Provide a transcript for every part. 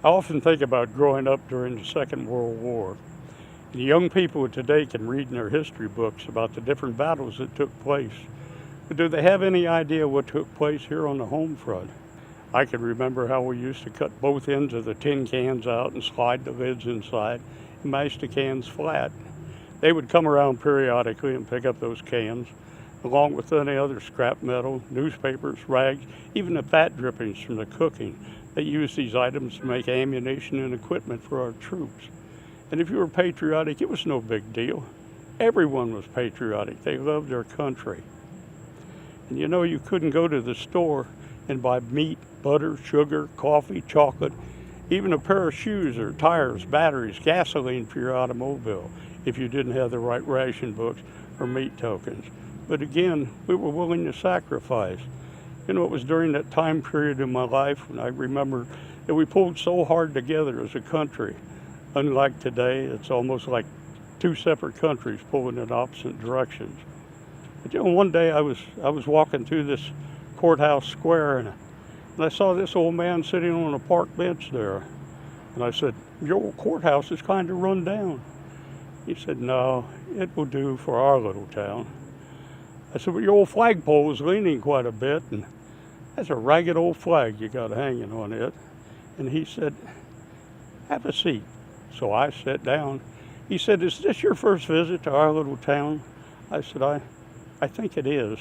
I often think about growing up during the Second World War. The young people of today can read in their history books about the different battles that took place. But do they have any idea what took place here on the home front? I can remember how we used to cut both ends of the tin cans out and slide the lids inside and mash the cans flat. They would come around periodically and pick up those cans, along with any other scrap metal, newspapers, rags, even the fat drippings from the cooking. They used these items to make ammunition and equipment for our troops. And if you were patriotic, it was no big deal. Everyone was patriotic. They loved their country. And you know, you couldn't go to the store and buy meat, butter, sugar, coffee, chocolate, even a pair of shoes or tires, batteries, gasoline for your automobile if you didn't have the right ration books or meat tokens. But again, we were willing to sacrifice. You know, it was during that time period in my life when I remember that we pulled so hard together as a country. Unlike today, it's almost like two separate countries pulling in opposite directions. But you know, one day I was walking through this courthouse square and I saw this old man sitting on a park bench there. And I said, "Your old courthouse is kind of run down." He said, "No, it will do for our little town." I said, "Well, your old flagpole is leaning quite a bit, and that's a ragged old flag you got hanging on it." And he said, "Have a seat." So I sat down. He said, "Is this your first visit to our little town?" I said, I think it is."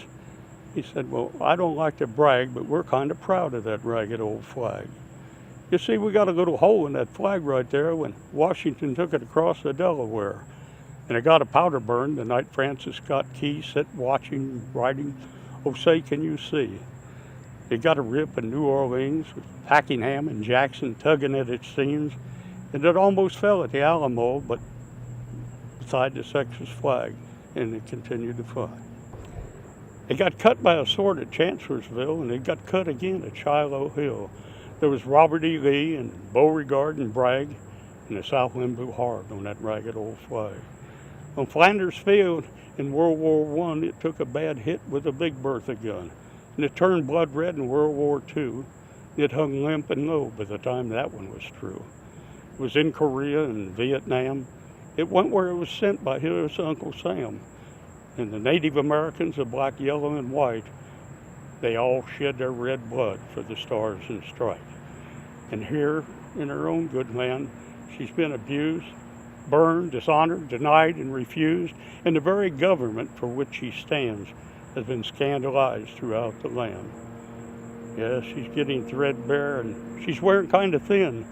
He said, "Well, I don't like to brag, but we're kind of proud of that ragged old flag. You see, we got a little hole in that flag right there when Washington took it across the Delaware. And it got a powder burn the night Francis Scott Key sat watching, writing, 'Oh, say, can you see?' It got a rip in New Orleans with Packenham and Jackson tugging at its seams, and it almost fell at the Alamo, but beside the Texas flag, and it continued to fly. It got cut by a sword at Chancellorsville, and it got cut again at Shiloh Hill. There was Robert E. Lee and Beauregard and Bragg, and the Southland blew hard on that ragged old flag. On Flanders Field in World War I, it took a bad hit with a Big Bertha gun, and it turned blood red in World War II. It hung limp and low by the time that one was through. It was in Korea and Vietnam. It went where it was sent by his Uncle Sam. And the Native Americans of black, yellow, and white, they all shed their red blood for the Stars and Stripes. And here in her own good land, she's been abused, burned, dishonored, denied, and refused, and the very government for which she stands has been scandalized throughout the land. Yes, she's getting threadbare, and she's wearing kind of thin,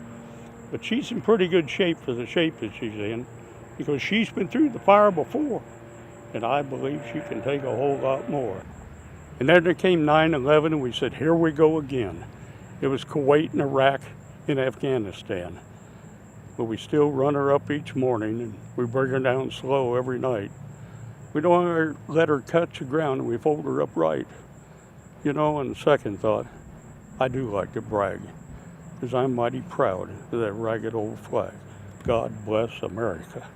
but she's in pretty good shape for the shape that she's in, because she's been through the fire before, and I believe she can take a whole lot more. And then there came 9/11, and we said, here we go again. It was Kuwait and Iraq and Afghanistan. But we still run her up each morning, and we bring her down slow every night. We don't let her touch the ground, and we fold her upright. You know, on second thought, I do like to brag, because I'm mighty proud of that ragged old flag. God bless America.